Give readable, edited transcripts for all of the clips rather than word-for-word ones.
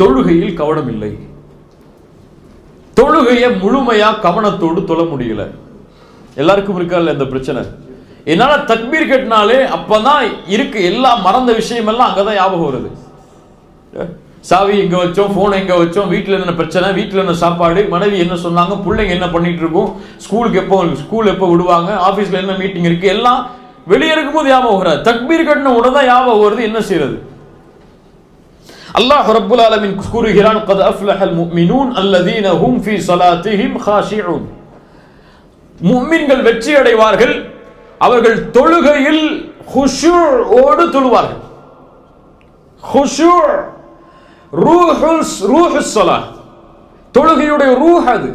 தொழுகையில் கவனம் இல்லை. தொழுகையை முழுமையா கவனத்தோடு தொழ முடியல. எல்லாருக்கும் இருக்கா இல்ல இந்த பிரச்சனை? என்னால தக்பீர் கட்டினாலே அப்பதான் இருக்கு எல்லாம் மறந்த விஷயம் எல்லாம் அங்கதான் ஞாபகம் வருது. சாவி எங்க வச்சோம், போன் எங்க வச்சோம், வீட்டுல என்ன பிரச்சனை, வீட்டுல என்ன சாப்பாடு, மனைவி என்ன சொன்னாங்க, பிள்ளைங்க என்ன பண்ணிட்டு இருக்கும், ஸ்கூல் எப்போ விடுவாங்க, ஆபீஸ்ல என்ன மீட்டிங் இருக்கு, எல்லாம் வெளியே இருக்கும்போது ஞாபகம் வராது. தக்பீர் கட்டின உடனே ஞாபகம் வருது. என்ன செய்யறது? அல்லாஹ் ரப்புல் ஆலமீன் கூறுகிறான், قد أفلح المؤمنون الذين هم في صلاتهم خاشعون. முஃமின்கள் வெற்றி அடைவார்கள், அவர்கள் தொழுகையில் குஷூஓடு தொழுவார்கள். குஷூ ரூஹுஸ் ஸலாத், தொழுகையுடைய ரூஹ் அது.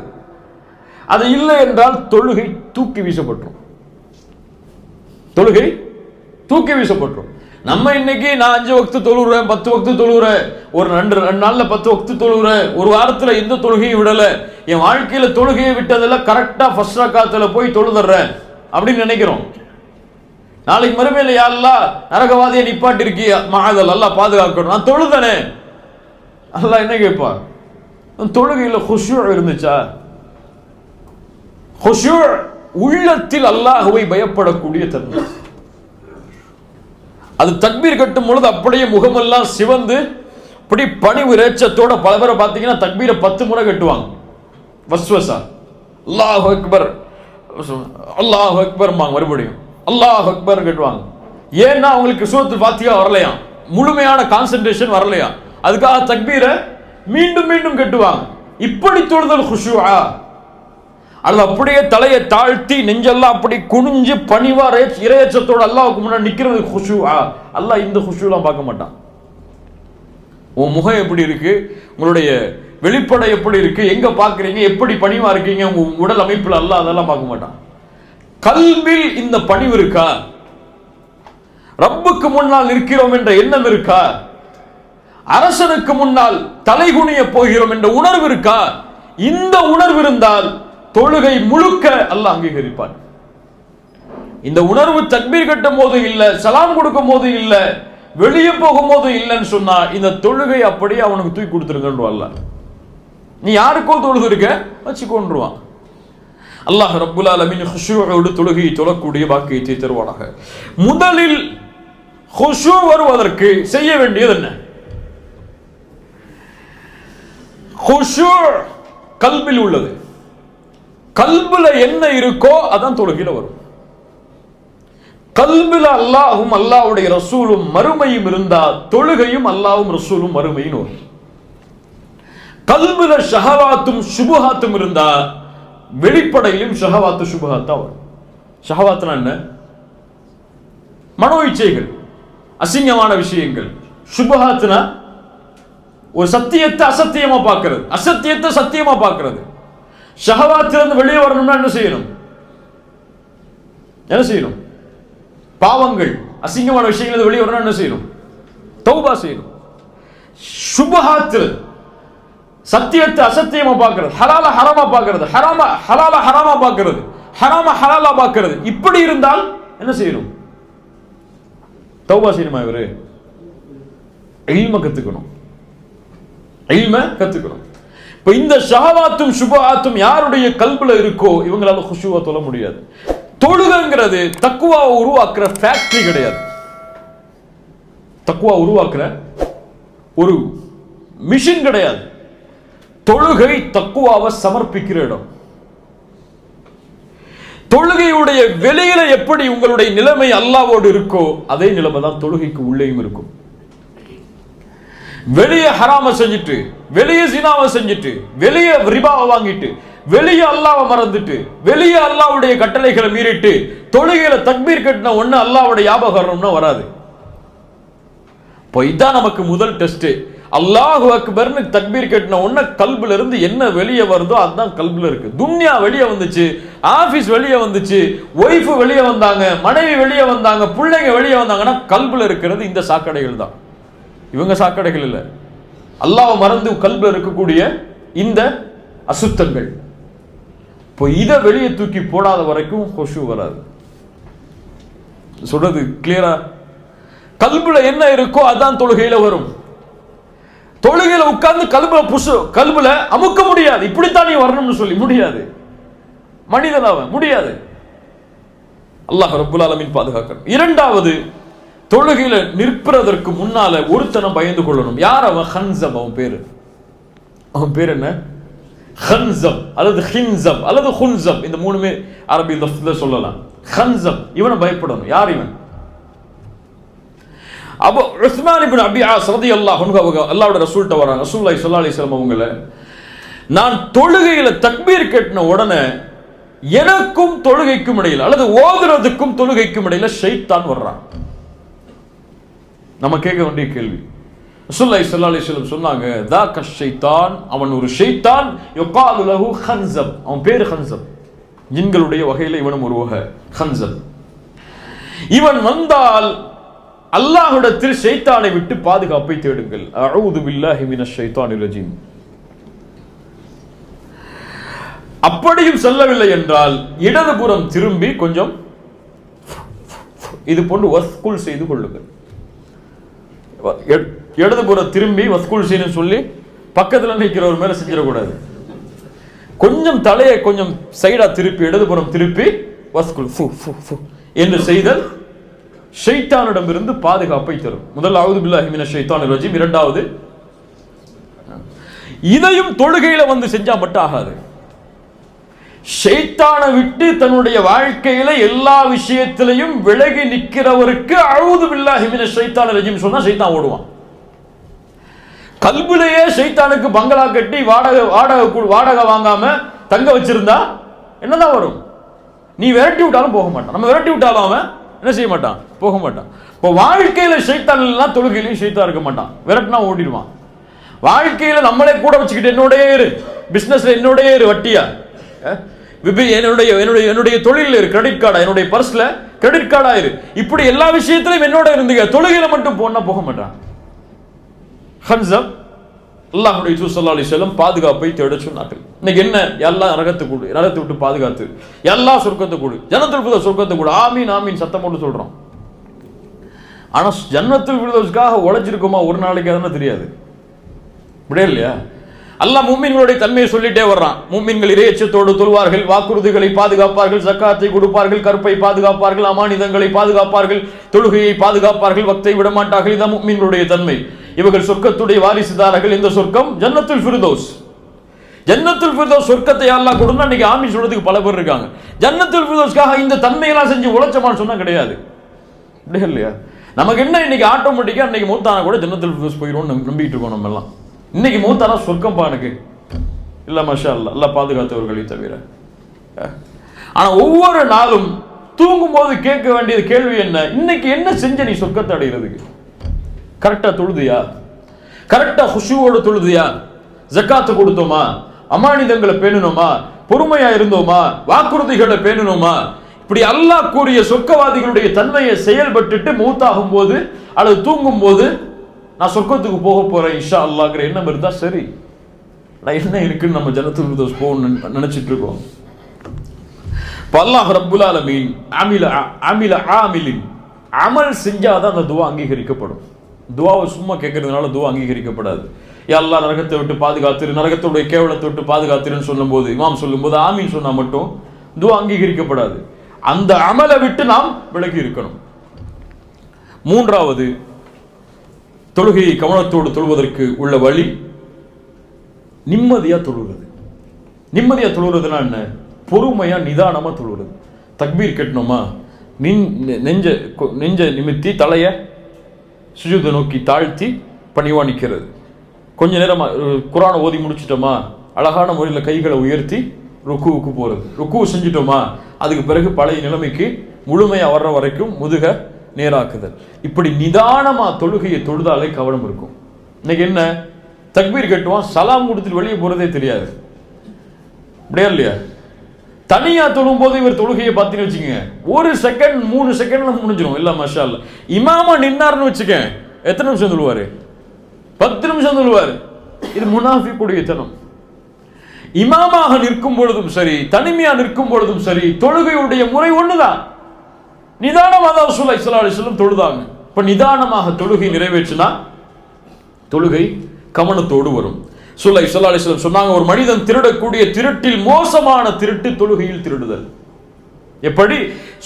அது இல்லை என்றால் தொழுகை தூக்கி வீசப்பட்டுரும். தொழுகை தூக்கி வீசப்பட்டுரும். நம்ம இன்னைக்கு நான் 5 வக்து தொழுகிறேன், 10 வக்து தொழுகிறேன், ஒரு 2 நாள்ல 10 வக்து தொழுகிறேன், ஒரு வாரத்துல எந்த தொழுகையும் விடல, என் வாழ்க்கையில தொழுகையை விட்டதெல்லாம் கரெக்டா ஃபர்ஸ்ட் ரக்காத்துல போய் தொழுதுறேன் அப்படின்னு நினைக்கிறோம். நாளைக்கு மறுமையில யா அல்லாஹ் நரகவாதியை நிப்பாட்டி இருக்கியா, மஅதல் அல்லாஹ் பாதுகாக்கணும், நான் தொழுதனே. அல்லாஹ் என்ன கேட்பா? தொழுகையில குஷூ இருந்துச்சா? குஷூ உள்ளத்தில் அல்லாஹ்வை பயப்படக்கூடிய தன்மை. அது தக்பீர் கட்டும் பொழுது அப்படியே முகமெல்லாம் சிவந்து அப்படி பணிவு இறைச்சத்தோட பல பேரை பார்த்தீங்கன்னா தக்பீரை 10 முறை கட்டுவாங்க. வஸ்வசா அல்லாஹ் அக்பர் அல்லாஹ் அக்பர் மறுபடியும் அல்லாஹ் அக்பர் கட்டுவாங்க. ஏன்னா அவங்களுக்கு சூரத்துல் ஃபாத்திஹா வரலையா, முழுமையான கான்சென்ட்ரேஷன் வரலையா, அதுக்காக தக்பீரை மீண்டும் மீண்டும் கட்டுவாங்க. இப்படி தொழுதல் குஷூஆ? அது அப்படியே தலையை தாழ்த்தி நெஞ்செல்லாம் அப்படி குனிஞ்சு பணிவா இறையச்சத்தோட அல்லாஹ்வுக்கு முன்னாடி நிக்கிறது குஷூஆ? அல்லாஹ் இந்த குஷூலாம் பார்க்க மாட்டான். உன் முகம் எப்படி இருக்கு, உங்களுடைய வெளிப்படை எப்படி இருக்கு, எங்க பாக்குறீங்க, எப்படி பணிவா இருக்கீங்க, உங்க உடல் அமைப்புல அல்லாஹ் அதெல்லாம் பார்க்க மாட்டான். கல்வில் இந்த பணிவு இருக்கா? ரப்புக்கு முன்னால் நிற்கிறோம் என்ற எண்ணம் இருக்கா? அரசனுக்கு முன்னால் தலைகுனிய போகிறோம் என்ற உணர்வு இருக்கா? இந்த உணர்வு இருந்தால் தொழுகை முழுக்க அல்லாஹ் அங்கீகரிப்பான். இந்த உணர்வு தக்பீர் கட்டும் போது இல்ல, சலாம் கொடுக்கும் போது இல்ல, வெளியே போகும் போது இல்லைன்னு சொன்னா இந்த தொழுகை அப்படியே அவனுக்கு தூக்கி கொடுத்துருங்கன்னு அல்லாஹ். நீ யாருக்கோ தொழுது இருக்க வச்சுக்கொண்டுருவான். அல்லாஹ் ரப்புல் ஆலமீன் குஷூஓடு தொழுகையை தொழக்கூடிய பாக்கியத்தை தருவானாக. முதலில் குஷூ வருவதற்கு செய்ய வேண்டியது என்ன? குஷூ கல்பில் உள்ளது. கல்புல என்ன இருக்கோ அதான் தொழுகையில வரும். கல்புல அல்லாஹும் அல்லாஹ்வுடைய ரசூலும் மறுமையும் இருந்தா தொழுகையும் அல்லாஹ்வும் ரசூலும் மறுமையும் வரும். கல்புல ஷஹவாத்தும் சுபஹாத்தும் இருந்தா வெளிப்படையிலும் ஷஹவாத்து சுபஹாத்தா வரும். ஷஹவாத்னா என்ன? மனோ இச்சைகள், அசிங்கமான விஷயங்கள். சுபஹாத்னா ஒரு சத்தியத்தை அசத்தியமா பார்க்கிறது, அசத்தியத்தை சத்தியமா பார்க்கிறது. ஷஹவாத்திலிருந்து வெளியே வரணும்னா என்ன செய்யணும்? என்ன செய்யணும்? பாவங்கள், அசிங்கமான விஷயங்கள் வெளியே வரணும் என்ன செய்யணும்? தௌபா செய்யணும். சுபஹாத் சத்தியத்தை அசத்தியமா பார்க்கிறது, ஹலால ஹராமா பார்க்கிறது, ஹலால ஹராமா பார்க்கிறது, ஹராம ஹலாலா பார்க்கிறது. இப்படி இருந்தால் என்ன செய்யணும்? தௌபா செய்யணுமா? இவரு இல்ம கத்துக்கணும், இல்ம கத்துக்கணும். இப்ப இந்த ஷஹவாத்தும் சுபஹாத்தும் யாருடைய கல்புல இருக்கோ இவங்களால குஷூவா தொழ முடியாது. தொழுகைங்கிறது தக்வாவை உருவாக்குற ஃபேக்டரி கிடையாது. தக்வா உருவாக்குற ஒரு மிஷின் கிடையாது. தொழுகை தக்வாவை சமர்ப்பிக்கிற இடம். தொழுகையுடைய வெளியில எப்படி உங்களுடைய நிலைமை அல்லாஹ்வோடு இருக்கோ அதே நிலைமை தான் தொழுகைக்கு உள்ளேயும் இருக்கும். வெளியே ஹராம செஞ்சுட்டு, வெளியே ஜினாவை செஞ்சுட்டு, வெளியே ரிபாவை வாங்கிட்டு, வெளியே அல்லாஹ்வை மறந்துட்டு, வெளியே அல்லாஹ்வுடைய கட்டளைகளை மீறிட்டு தொழுகையில தக்பீர் கட்டின ஒண்ணு அல்லாஹ்வுடைய ஞாபகம் வராது. இப்போ இதான் நமக்கு முதல் டெஸ்ட். அல்லாஹு அக்பர்னு தக்பீர் கட்டின உடனே கல்புல இருந்து என்ன வெளியே வருதோ அதுதான் கல்புல இருக்கு. துன்யா வெளியே வந்துச்சு, ஆபீஸ் வெளியே வந்துச்சு, ஒய்ஃப் வெளியே வந்தாங்க, மனைவி வெளியே வந்தாங்க, பிள்ளைங்க வெளியே வந்தாங்கன்னா கல்புல இருக்கிறது இந்த சாக்கடைகள் தான். இவங்க சாக்கடைகள் இல்லை, அல்லாஹ் மறந்து கல்புல இருக்கக்கூடிய இந்த அசுத்தங்கள். இப்போ இதை வெளியே தூக்கி போடாத வரைக்கும் குஷூ வராது. சொல்றது கிளியரா? கல்புல என்ன இருக்கோ அதான் தொழுகையில வரும். தொழுகையில உட்கார்ந்து கல்புல அமுக்க முடியாது. இப்படித்தான் நீ வரணும்னு சொல்லி முடியாது. மனிதனாவ முடியாது. அல்லாஹ் ரப்புல் ஆலமீன் பாதுகாக்கணும். இரண்டாவது, தொழுகையில நிற்பதற்கு முன்னால ஒருத்தனை பயந்து கொள்ளணும். யார் அவன்? ஹன்சம். அவன் பேர் என்ன? ஹன்சம் அல்லது ஹின்சம் அல்லது ஹுன்சம். இந்த மூணுமே அரபி லஃப்ல சொல்லலாம். ஹன்சம், இவனை பயப்படணும். யார் இவன்? அபு உஸ்மான் இப்னு அபி ஆஸ் ரலியல்லாஹு அன்ஹு அல்லாஹ்வுடைய ரசூல்ட்ட வராங்க. ரசூலுல்லாஹி ஸல்லல்லாஹு அலைஹி வஸல்லம் அவங்கள, நான் தொழுகையில தக்பீர் கட்டின உடனே எனக்கும் தொழுகைக்கும் இடையில அல்லது ஓதுறதுக்கும் தொழுகைக்கும் இடையில ஷைத்தான் வர்றான். நம்ம கேட்க வேண்டிய கேள்வி. ரசூலுல்லாஹி ஸல்லல்லாஹு அலைஹி வஸல்லம் சொன்னாங்க, தாக்க ஷைத்தான், அவன் ஒரு ஷைத்தான், யுகாலு லஹு ஹன்சம், அவன் பேர் ஹன்சம். ஜின்களுடைய வகையில இவனும் ஒரு வகை ஹன்சம். இவன் வந்தால் அல்லாஹ்விடத்தில் ஷைத்தானை விட்டு பாதுகாப்பை தேடுங்கள். அஊது பில்லாஹி மினஷ் ஷைத்தானிர் ரஜீம். அப்படியும் செல்லவில்லை என்றால் இடதுபுறம் திரும்பி கொஞ்சம் இது போன்று வஸ்குல் செய்து கொள்ளுங்கள். இடதுபுறம் திரும்பி வஸ்குல் செய்யணும் சொல்லி பக்கத்தில் நிற்கிறவர் மேல செஞ்சிடக்கூடாது. கொஞ்சம் தலையை கொஞ்சம் சைடா திருப்பி இடதுபுறம் திருப்பி வஸ்குல் என்று செய்தல் ஷைத்தானிடமிருந்து பாதுகாப்பை தரும். முதல் அஊது பில்லாஹி மினஷ் ஷைத்தானிர் ரஜீம். இரண்டாவது, இதையும் தொழுகையில வந்து செஞ்சா மட்டும் ஆகாது. ஷைத்தானை விட்டு தன்னுடைய வாழ்க்கையில எல்லா விஷயத்திலையும் விலகி நிற்கிறவருக்கு அஊது பில்லாஹி மினஷ் ஷைத்தானிர் ரஜீம் சொன்னா ஷைத்தான் ஓடுவான். கல்பிலேயே ஷைத்தானுக்கு பங்களா கட்டி வாடகை வாங்காம தங்க வச்சிருந்தா என்னதான் வரும்? நீ விரட்டி விட்டாலும் போக மாட்டான். நம்ம விரட்டி விட்டாலும் அவன் என்ன செய்ய மாட்டான்? போக மாட்டான். இப்போ வாழ்க்கையில ஷைத்தான் இல்லைன்னா தொழுகையிலையும் ஷைத்தான் இருக்க மாட்டான். விரட்டினா ஓடிடுவான். வாழ்க்கையில நம்மளே கூட வச்சுக்கிட்டு என்னோடய இரு, பிசினஸ்ல என்னோடய இரு, வட்டியா என்னுடைய தொழில் இரு, கிரெடிட் கார்டா, என்னுடைய பர்ஸ்ல கிரெடிட் கார்டா இரு, இப்படி எல்லா விஷயத்திலும் என்னோட இருந்துங்க, தொழுகையில மட்டும் போனா போக மாட்டான். ஹன்சம் அல்லாஹ்வுடைய தூதர் ஸல்லல்லாஹு அலைஹி வஸல்லம் பாதுகாப்பை தேட சொன்னார்கள். இன்னைக்கு என்ன? எல்லாம் நரகத்தை விட்டு பாதுகாத்து, எல்லா சொர்க்கத்தை கொடு, ஜன்னத்துல் ஃபிர்தௌஸ் சொர்க்கத்தை கொடு, ஆமீன் ஆமீன் சத்தம் போட்டு சொல்றோம். ஆனா ஜன்னத்துல் ஃபிர்தௌஸ்க்காக உழைச்சிருக்குமா ஒரு நாளைக்கு அதெல்லாம் தெரியாது. இப்படியே இல்லையா? அல்லாஹ் முஃமின்களுடைய தன்மையை சொல்லிட்டே வர்றான். முஃமின்கள் இறையச்சத்தோடு தொழுவார்கள், வாக்குறுதிகளை பாதுகாப்பார்கள், ஜக்காத்தை கொடுப்பார்கள், கற்பை பாதுகாப்பார்கள், அமானிதங்களை பாதுகாப்பார்கள், தொழுகையை பாதுகாப்பார்கள், வக்தை விடமாட்டார்கள். இதான் முஃமின்களுடைய தன்மை. இவர்கள் சொர்க்கத்துடைய வாரிசுதாரர்கள். இந்த சொர்க்கம் ஜன்னத்துல் ஃபிர்தௌஸ். ஜன்னத்துல் ஃபிர்தௌஸ் சொர்க்கத்தை அல்லாஹ் கொடுத்தா இன்னைக்கு ஆமீன் சொல்றதுக்கு பல பேர் இருக்காங்க. ஜன்னத்துல் ஃபிர்தௌஸ்க்காக இந்த தன்மையெல்லாம் செஞ்சு உழைச்சமான்னு சொன்னா கிடையாது. இல்லையா? நமக்கு என்ன இன்னைக்கு ஆட்டோமேட்டிக்கா இன்னைக்கு மூத்தானா கூட ஜன்னத்துல் ஃபிர்தௌஸ் போயிடும்னு நம்பிட்டு இருக்கோம் நம்ம எல்லாம். இன்னைக்கு மூத்தானா சொர்க்கம் பானுக்கு இல்ல, மாஷா அல்லாஹ், அல்லாஹ் பாதுகாத்தவர்களை தவிர. ஆனா ஒவ்வொரு நாளும் தூங்கும் போது கேட்க வேண்டியது கேள்வி என்ன? இன்னைக்கு என்ன செஞ்ச நீ சொர்க்கத்தை அடைகிறதுக்கு? கரெக்டா தொழுதியா? கரெக்டா ஹுஷூவோடு தொழுதியா? ஜக்காத்து கொடுத்தோமா? அமானிதங்களை பேணணுமா? பொறுமையா இருந்தோமா? வாக்குறுதிகளை பேணணுமா? இப்படி அல்லாஹ் கூறிய சொர்க்கவாதிகளுடைய தன்மையை செயல்பட்டுட்டு மௌத்தாகும் போது அல்லது தூங்கும் போது நான் சொர்க்கத்துக்கு போக போறேன் இன்ஷா அல்லாஹ்ங்கிற எண்ணம் இருந்தா சரி. நான் என்ன இருக்குன்னு நம்ம ஜன்னத்துல் ஃபிர்தௌஸ் போகணும்னு நினைச்சிட்டு இருக்கோம். அல்லாஹ் ரப்புல் ஆலமீன் ஆமிலின் அமல் செஞ்சாதான் அந்த துவா அங்கீகரிக்கப்படும். துவாவை சும்மா கேட்கறதுனால துவா அங்கீகரிக்கப்படாது. அல்லாஹ் நரகத்தை விட்டு பாதுகாத்திரு, நரகத்துடைய கேவலத்தை விட்டு பாதுகாத்திருன்னு சொல்லும் போது, இமாம் சொல்லும் போது ஆமீன் சொன்னா மட்டும் துவா அங்கீகரிக்கப்படாது. அந்த அமலை விட்டு நாம் விலகி இருக்கணும். மூன்றாவது, தொழுகையை கவனத்தோடு தொழுவதற்கு உள்ள வழி நிம்மதியா தொழுகிறது. நிம்மதியா தொழுகிறதுனா என்ன? பொறுமையா நிதானமா தொழுகிறது. தக்பீர் கட்டணுமா, நெஞ்ச நிமித்தி தலைய சுஜூதை நோக்கி தாழ்த்தி பணிவா நிற்கிறது. கொஞ்ச நேரம் குர்ஆனை ஓதி முடிச்சிட்டோமா, அழகான முறையில் கைகளை உயர்த்தி ருக்குவுக்கு போறது. ருக்கு செஞ்சிட்டோமா, அதுக்கு பிறகு பழைய நிலைமைக்கு முழுமையா வர்ற வரைக்கும் முதுக நேராக்குதல். இப்படி நிதானமா தொழுகையை தொழுதாலே கவனம் இருக்கும். இன்னைக்கு என்ன? தக்பீர் கட்டுவான், சலாம் கொடுத்துட்டு வெளியே போறதே தெரியாது. அப்படியா இல்லையா? தனியா தொழும் போது இவர் தொழுகையை பார்த்தீங்கன்னு வச்சுக்கோங்க, 1 செகண்ட் 3 செகண்ட்ல முடிஞ்சிடும். இல்ல மாஷா அல்லாஹ். இமாமா நின்னார்னு வச்சுக்க, எத்தனை நிமிஷம் சொல்லுவாரு? 10 நிமிஷம் சொல்லுவாரு. இது முனாஃபிக்குடைய தனம். இமாமாக நிற்கும் பொழுதும் சரி, தனிமையா நிற்கும் பொழுதும் சரி, தொழுகையுடைய முறை ஒண்ணுதான். நிதானமாக தான் ரசூலுல்லாஹி ஸல்லல்லாஹு அலைஹி வஸல்லம் தொழுதாங்க. இப்ப நிதானமாக தொழுகை நிறைவேற்றினா தொழுகை கவனத்தோடு வரும். ஸல்லல்லாஹு அலைஹி வஸல்லம் சொன்னாங்க, ஒரு மனிதன் திருடக்கூடிய திருட்டில் மோசமான திருட்டு தொழுகையில் திருடுதல். எப்படி?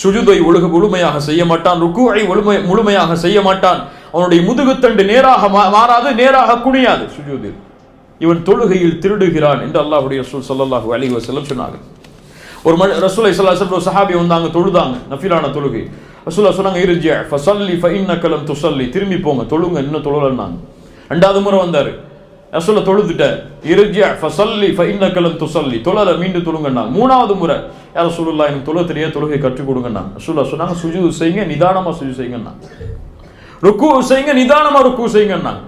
சுஜூதை முழுமையாக செய்ய மாட்டான், ருக்குஐ முழுமையாக செய்ய மாட்டான், அவனுடைய முதுகுத்தண்டு நேராக மாறாது, நேராக குனியாது சுஜூதில். இவன் தொழுகையில் திருடுகிறான் என்று அல்லாஹ்வுடைய ரசூல் ஸல்லல்லாஹு அலைஹி வஸல்லம் சொன்னாங்க. ஒரு ரசூலுல்லாஹி ஸல்லல்லாஹு அலைஹி வஸல்லம் சஹாபி வந்தாங்க, தொழுதாங்க, நஃபிலான தொழுகை. ரசூலுல்லாஹ் சொன்னாங்க, இர்ஜி ஃபஸல்லி ஃபஇன்னக லம் துஸல்லி, திரும்பி போங்க, தொழுங்க, இன்னும் தொழலன்னாங்க. ரெண்டாவது முறை வந்தாரு, ரசூலுல்லாஹ் தொழுதுட்ட, இர்ஜி ஃபஸல்லி ஃபஇன்னக லம் துஸல்லி, தொழல, மீண்டும் தொழுங்கன்னாங்க. மூணாவது முறை, யா ரசூலுல்லாஹ் எனக்கு தொழ தெரியாது, தொழுகை கற்றுக் கொடுங்கன்னாங்க. ரசூலுல்லாஹ் சொன்னாங்க, சுஜூத் செய்யுங்க, நிதானமா சுஜூத் செய்யுங்கன்னாங்க. ருக்கு செய்யுங்க, நிதானமா ருக்கு செய்யுங்கன்னாங்க.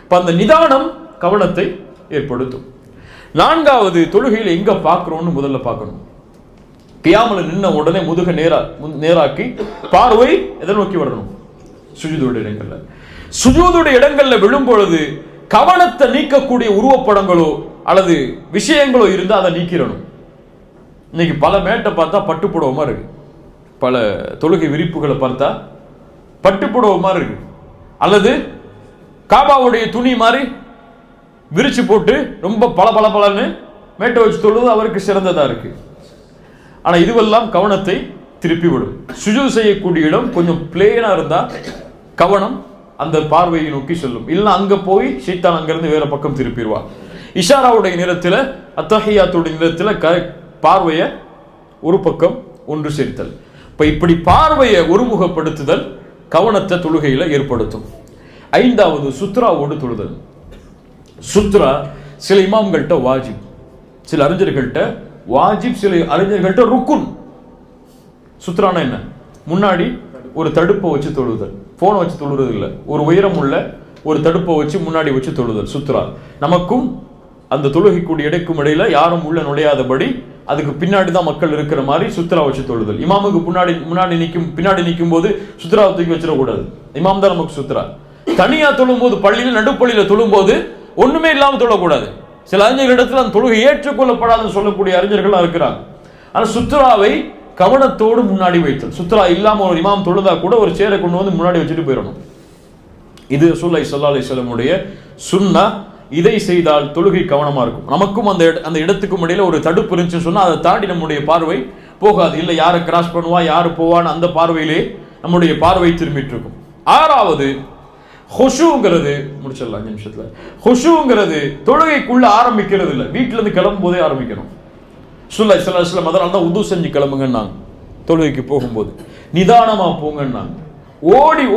அப்ப அந்த நிதானம் கவனத்தை ஏற்படுத்தும். நான்காவது, தொழுகையில எங்க பார்க்கிறோம்னு முதல்ல பார்க்கணும். கியாமல நின்ன உடனே முதுக நேராக்கி பார்வை எதை நோக்கி வரணும்? சுஜூதுடைய இடங்கள்ல. சுஜூதுடைய இடங்கள்ல விழும் பொழுது கவனத்தை நீக்கக்கூடிய உருவப்படங்களோ அல்லது விஷயங்களோ இருந்தா அதை நீக்கிடணும். இன்னைக்கு பல மேட்டை பார்த்தா பட்டுப்புடவமா இருக்கு, பல தொழுகை விரிப்புகளை பார்த்தா பட்டுப்புடவமா இருக்கு, அல்லது காபாவுடைய துணி மாதிரி விரிச்சு போட்டு ரொம்ப பளபளன்னு மேட்டை வச்சு தொழுது அவருக்கு சிறந்ததா இருக்கு. ஆனா இதுவெல்லாம் கவனத்தை திருப்பி விடும். சுஜூத் செய்யக்கூடிய இடம் கொஞ்சம் பிளேனா இருந்தா கவனம் அந்த பார்வையை நோக்கி செல்லும். இல்ல அங்க போய் ஷைத்தான் அங்கிருந்து வேற பக்கம் திருப்பிடுவா. இஷாராவுடைய நேரத்தில், அத்தஹியாத்துடைய நேரத்தில் பார்வையை ஒரு பக்கம் ஒன்று சேர்த்தல். இப்ப இப்படி பார்வையை ஒருமுகப்படுத்துதல் கவனத்தை தொழுகையில ஏற்படுத்தும். ஐந்தாவது, சுத்ராவோடு தொழுதல். சுத்ரா சில இமாம்கள்ட்ட வாஜிப், சில அறிஞர்கள்ட்ட வாஜிப், சில அறிஞர்கள்ட்ட ருக்குன். சுத்ரானா என்ன? முன்னாடி ஒரு தடுப்பை வச்சு தொழுதல், போனை வச்சு தொழுறது இல்லை, ஒரு உயரம் உள்ள ஒரு தடுப்பை வச்சு முன்னாடி வச்சு தொழுதல் சுத்ரா. நமக்கும் அந்த தொழுகைக்கூடிய இடைக்கும் இடையில யாரும் உள்ள நுழையாதபடி அதுக்கு பின்னாடி தான் மக்கள் இருக்கிற மாதிரி சுத்ரா வச்சு தொழுதல். இமாமுக்கு பின்னாடி நிற்கும் போது சுத்ரா தூக்கி வச்சிடக்கூடாது, இமாம் தான் நமக்கு சுத்ரா. தனியா தொழும் போது, பள்ளியில் நடுப்பள்ளியில தொழும் போது ஒண்ணுமே இல்லாம தொழக்கூடாது. சில அறிஞர்களிடத்தில் அந்த தொழுகை ஏற்றுக்கொள்ளப்படாதுன்னு சொல்லக்கூடிய அறிஞர்கள்லாம் இருக்கிறாங்க. ஆனா சுத்ராவை கவனத்தோடு முன்னாடி வைத்தல். சுத்ரா இல்லாம ஒரு இமாம் தொழுதா கூட ஒரு சேரை கொண்டு வந்து முன்னாடி வச்சுட்டு போயிடணும். இது ரசூலுல்லாஹி ஸல்லல்லாஹு அலைஹி வஸல்லம் உடைய சுன்னா. இதை செய்தால் தொழுகை கவனமா இருக்கும். நமக்கும் அந்த இடத்துக்கும் இடையில ஒரு தடுப்பு இருந்துச்சுன்னு சொன்னா அதை தாண்டி நம்முடைய பார்வை போகாது. இல்லை யாரை கிராஸ் பண்ணுவா, யாரு போவான்னு அந்த பார்வையிலே நம்முடைய பார்வை திரும்பிட்டு இருக்கும். ஆறாவது, ஹுஷூங்கிறது, முடிச்சிடலாம் 5 நிமிஷத்துல. ஹுஷூங்கிறது தொழுகைக்குள்ள ஆரம்பிக்கிறது இல்லை, வீட்டுல இருந்து கிளம்பும் போதே ஆரம்பிக்கணும். ஸல்லல்லாஹு அலைஹி வஸல்லம் அதனால தான் உது செஞ்சு கிளம்புங்கன்னாங்க. தொழுகைக்கு போகும்போது நிதானமா போங்கன்னாங்க.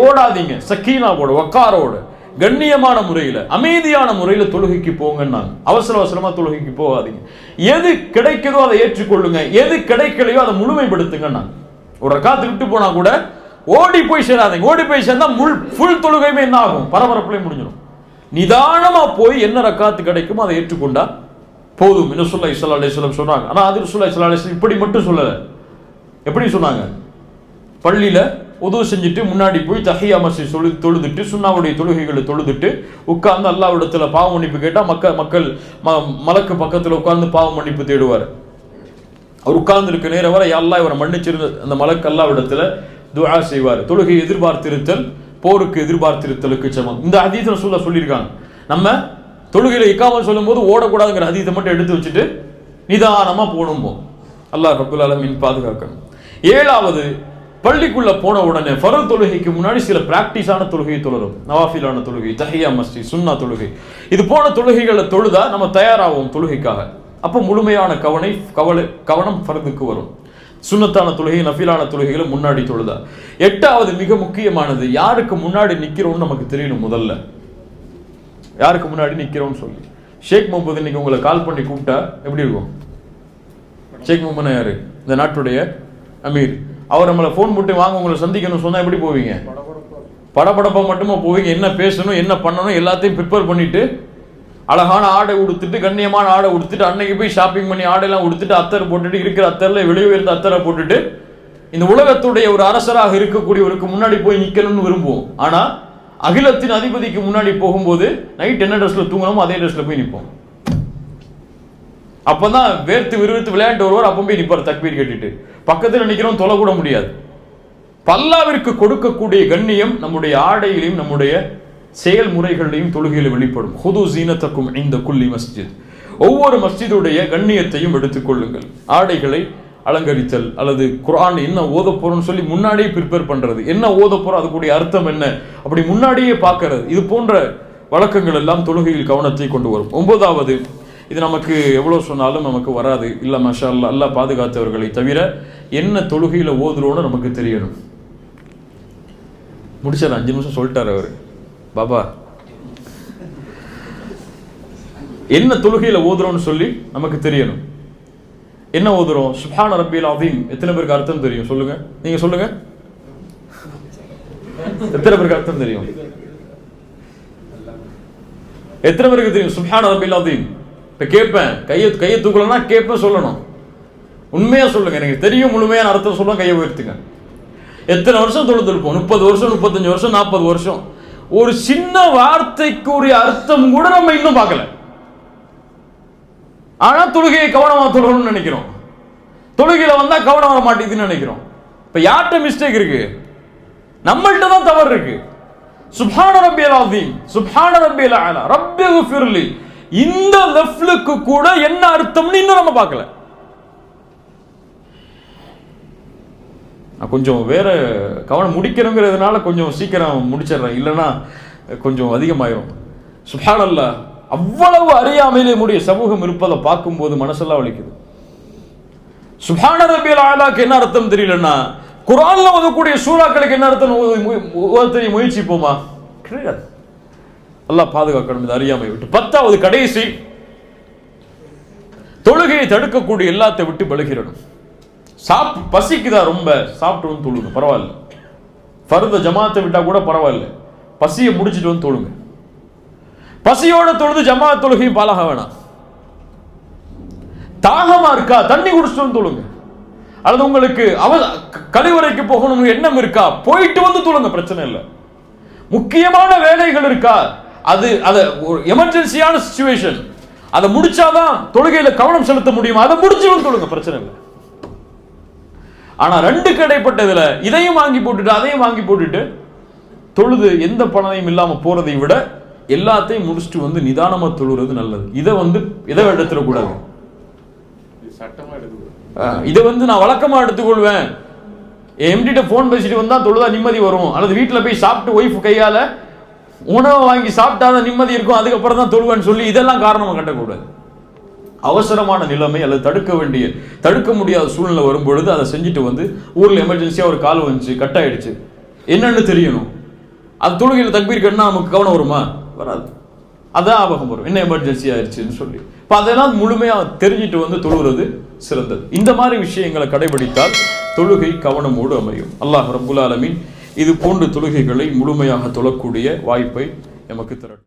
ஓடாதீங்க, சக்கீனாவோட வக்காரோட கண்ணியமான முறையில் அமைதியான முறையில் தொழுகைக்கு போங்கன்னாங்க. அவசரமா தொழுகைக்கு போகாதீங்க. எது கிடைக்குதோ அதை ஏற்றுக்கொள்ளுங்க, எது கிடைக்கலையோ அதை முழுமைப்படுத்துங்கன்னாங்க. ஒரு ரக்காத்து விட்டு போனா கூட ஓடி போய் சேராதீங்க. ஓடி போய் சேர்ந்தா ஃபுல் தொழுகையுமே என்ன ஆகும்? பரபரப்புல முடிஞ்சிடும். நிதானமா போய் என்ன ரக்காத்து கிடைக்குமோ அதை ஏற்றுக்கொண்டா போதும். ரசூலுல்லாஹி ஸல்லல்லாஹு அலைஹி வஸல்லம் சொன்னாங்க. ஆனா அது ரசூலுல்லாஹி ஸல்லல்லாஹு அலைஹி வஸல்லம் இப்படி மட்டும் சொல்லல. எப்படி சொன்னாங்க? பள்ளியில உது செஞ்சுட்டு முன்னாடி போய் தஹியா மஸ்ஜித் தொழுதுட்டு சுன்னாவுடைய தொழுகைகளை தொழுதுட்டு உட்கார்ந்து அல்லாஹ்விடத்துல பாவ மன்னிப்பு கேட்டா மக்கள் மலக்கு பக்கத்துல உட்கார்ந்து பாவ மன்னிப்பு தேடுவார். அவர் உட்கார்ந்து இருக்க நேரம் வரை அல்லாஹ் இவரை மன்னிச்சிருந்த அந்த மலக்கு அல்லாஹ்விடத்துல துஆ செய்வார். தொழுகை எதிர்பார்த்திருத்தல் போருக்கு எதிர்பார்த்திருத்தலுக்கு சமம். இந்த ஹதீஸ் ரசூலுல்லாஹ் சொல்லியிருக்காங்க. நம்ம தொழுகையில இக்காமத் சொல்லும் போது ஓடக்கூடாதுங்கிற ஹதீஸை மட்டும் எடுத்து வச்சுட்டு நிதானமா போகணும். அல்லாஹ் ரப்பல் ஆலமீன் பாதுகாக்கணும். ஏழாவது, பள்ளிக்குள்ள போன உடனே ஃபர்ல் தொழுகைக்கு முன்னாடி சில பிராக்டிஸான தொழுகையை தொழுறோம். நவாஃபிலான தொழுகை, தஹியா மஸ்ஜித், சுன்னா தொழுகை, இது போன தொழுகைகளை தொழுதா நம்ம தயாராகும் தொழுகைக்காக. அப்போ முழுமையான கவனம் ஃபர்துக்கு வரும். சுன்னத்தான தொழுகை, நஃபிலான தொழுகைகளை முன்னாடி தொழுதா. எட்டாவது, மிக முக்கியமானது, யாருக்கு முன்னாடி நிக்கிறோம்னு நமக்கு தெரியணும். முதல்ல யாருக்கு முன்னாடி நிக்கிறோம்னு சொல்லி. ஷேக் முகமது இன்னைக்கு உங்களை கால் பண்ணி கூப்பிட்டா எப்படி இருக்கும்? ஷேக் முகமது யாரு? இந்த நாட்டுடைய அமீர். அவர் நம்மளை ஃபோன் போட்டு வாங்க உங்களை சந்திக்கணும் சொன்னா எப்படி போவீங்க? படபடப்பா மட்டுமா போவீங்க? என்ன பேசணும், என்ன பண்ணணும் எல்லாத்தையும் ப்ரிப்பேர் பண்ணிட்டு அழகான ஆடை உடுத்துட்டு, கண்ணியமான ஆடை உடுத்துட்டு, அன்னைக்கு போய் ஷாப்பிங் பண்ணி ஆடையெல்லாம் உடுத்துட்டு, அத்தர் போட்டுட்டு, இருக்கிற அத்தர்ல வெளியே இருந்த அத்தரை போட்டுட்டு இந்த உலகத்துடைய ஒரு அரசராக இருக்கக்கூடியவருக்கு முன்னாடி போய் நிக்கணும்னு விரும்புவோம். ஆனா அகிலத்தின் அதிபதிக்கு முன்னாடி போகும்போது நைட் என்ன ட்ரெஸ்ல தூங்கணுமோ அதே ட்ரெஸ்ல போய் நிற்போம். அப்பதான் வேர்த்து விறுவிறுத்து விளையாண்டு வருவார். அப்போ போய் நிற்பார் தக்பீர் கேட்டுட்டு. பக்கத்தில் நிற்கிறோம், தொலை கூட முடியாது. பல்லாவிற்கு கொடுக்கக்கூடிய கண்ணியம் நம்முடைய ஆடையிலையும் நம்முடைய செயல்முறைகளையும் தொழுகையில் வெளிப்படும். ஹுது ஜீனத்தக்கும் இந்த குல்லி மஸ்ஜித், ஒவ்வொரு மஸ்ஜிதுடைய கண்ணியத்தையும் எடுத்துக்கொள்ளுங்கள். ஆடைகளை அலங்கரித்தல் அல்லது குர்ஆன் என்ன ஓத போறோம்னு சொல்லி முன்னாடியே ப்ரிப்பேர் பண்றது, என்ன ஓத போறோம் அதுக்குடைய அர்த்தம் என்ன அப்படி முன்னாடியே பார்க்கறது, இது போன்ற வழக்கங்கள் எல்லாம் தொழுகையில் கவனத்தை கொண்டு வரும். 9வது, இது நமக்கு எவ்வளோ சொன்னாலும் நமக்கு வராது, இல்லை மாஷா அல்லாஹ், அல்லாஹ் பாதுகாத்தவர்களை தவிர என்ன தொழுகையில் ஓதுறோன்னு நமக்கு தெரியணும். முடிச்சார் 5 நிமிஷம் சொல்லிட்டார் அவர் பாபா. என்ன தொழுகையில் ஓதுறோம்னு சொல்லி நமக்கு தெரியணும். என்ன ஓதுறோம்? சுப்ஹான ரப்பில் அஸீம். எத்தனை பேருக்கு அர்த்தம் தெரியும் சொல்லுங்க, நீங்க சொல்லுங்க. எத்தனை பேருக்கு அர்த்தம் தெரியும்? எத்தனை பேருக்கு தெரியும் சுப்ஹான ரப்பில் அஸீம்? இப்ப கேட்பேன், கையை தூக்கலன்னா கேட்பேன், சொல்லணும். உண்மையா சொல்லுங்க, எனக்கு தெரியும் முழுமையான அர்த்தம் சொல்ல கையை உயர்த்துங்க. எத்தனை வருஷம் தொழுதுருப்போம்? 30 வருஷம், 35 வருஷம், 40 வருஷம். ஒரு சின்ன வார்த்தைக்குரிய அர்த்தம் கூட நம்ம இன்னும் பார்க்கல. ஆனா தொழுகையை கவனமா தொழணும்னு நினைக்கிறோம். தொழுகையில வந்தா கவனம் வர மாட்டேங்குதுன்னு நினைக்கிறோம். இப்ப யார்கிட்ட மிஸ்டேக் இருக்கு? நம்மள்ட்ட தான் தவறு இருக்கு. சுப்ஹான ரப்பியல் அஸீம், சுப்ஹான ரப்பியல் அலா, ரப்பிக்ஃபிர்லி, இந்த லஃப்லுக்கு கூட என்ன அர்த்தம்னு இன்னும் நம்ம பார்க்கல. நான் கொஞ்சம் வேற கவனம் முடிக்கணுங்கிறதுனால கொஞ்சம் சீக்கிரம் முடிச்சிடுறேன், இல்லைன்னா கொஞ்சம் அதிகமாயிரும். சுப்ஹானல்லாஹ், அவ்வளவு அறியாமையிலே முடிய சமூகம் இருப்பதை பார்க்கும்போது மனசெல்லாம் வலிக்குது. சுப்ஹான ரப்பியல் அலாக்கு என்ன அர்த்தம் தெரியலன்னா குர்ஆன்ல ஓதக்கூடிய சூறாக்களுக்கு என்ன அர்த்தம் ஓத முயற்சிப்போமா? கிடையாது. அல்லாஹ் பாதுகாக்கணும் இந்த அறியாமை விட்டு. 10வது கடைசி, தொழுகையை தடுக்கக்கூடிய எல்லாத்தை விட்டு பழகிடணும். பசிக்குதா ரொம்ப, சாப்பிட்டு வந்து தொழுங்க, பரவாயில்ல. ஃபர்த ஜமாத்தை விட்டா கூட பரவாயில்ல, பசியை முடிச்சுட்டு வந்து தொழுங்க. பசியோட தொழுது ஜமாத் தொழுகையும் பாலாக வேணாம். தாகமா இருக்கா, தண்ணி குடிச்சிட்டு வந்து தொழுங்க. அல்லது உங்களுக்கு கழிவறைக்கு போகணும் எண்ணம் இருக்கா, போயிட்டு வந்து தொழுங்க, பிரச்சனை இல்லை. முக்கியமான வேலைகள் இருக்கா, அது எமர்ஜென்சியான சிச்சுவேஷன், அதை முடிச்சாதான் தொழுகையில கவனம் செலுத்த முடியும், அதை முடிச்சு வந்து தொழுங்க, பிரச்சனை இல்லை. ஆனா 2க்கு இடைப்பட்டதுல இதையும் வாங்கி போட்டுட்டு அதையும் வாங்கி போட்டுட்டு தொழுது எந்த பலனையும் இல்லாம போறதை விட எல்லாத்தையும் முடிச்சுட்டு வந்து நிதானமா தொழுறது நல்லது. இதை எடுத்துடக்கூடாது. இதை நான் வழக்கமா எடுத்துக்கொள்வேன். எம்டிட்ட போன் பேசிட்டு வந்தா தொழுதா நிம்மதி வரும், அல்லது வீட்டுல போய் சாப்பிட்டு ஒய்ஃப் கையால உணவை வாங்கி சாப்பிட்டாதான் நிம்மதி இருக்கும், அதுக்கப்புறம் தான் தொழுவேன்னு சொல்லி இதெல்லாம் காரணமா கட்டக்கூடாது. அவசரமான நிலைமை அல்லது தடுக்க முடியாத சூழ்நிலை வரும்பொழுது அதை செஞ்சுட்டு வந்து ஊர்ல எமர்ஜென்சியா ஒரு கால் வந்துச்சு, கட் ஆயிடுச்சு, என்னன்னு தெரியணும். அது தொழுகையில் தக்பீர் கட்டினா நமக்கு கவனம் வருமா? வராது. அதான் ஆபகம் வரும், என்ன எமர்ஜென்சி ஆயிடுச்சுன்னு சொல்லி. இப்போ அதெல்லாம் முழுமையா தெரிஞ்சிட்டு வந்து தொழுகிறது சிறந்தது. இந்த மாதிரி விஷயங்களை கடைபிடித்தால் தொழுகை கவனமோடு அமையும். அல்லாஹ் ரப்புல் ஆலமீன் இது போன்ற தொழுகைகளை முழுமையாக தொழக்கூடிய வாய்ப்பை எமக்கு தரட்டும்.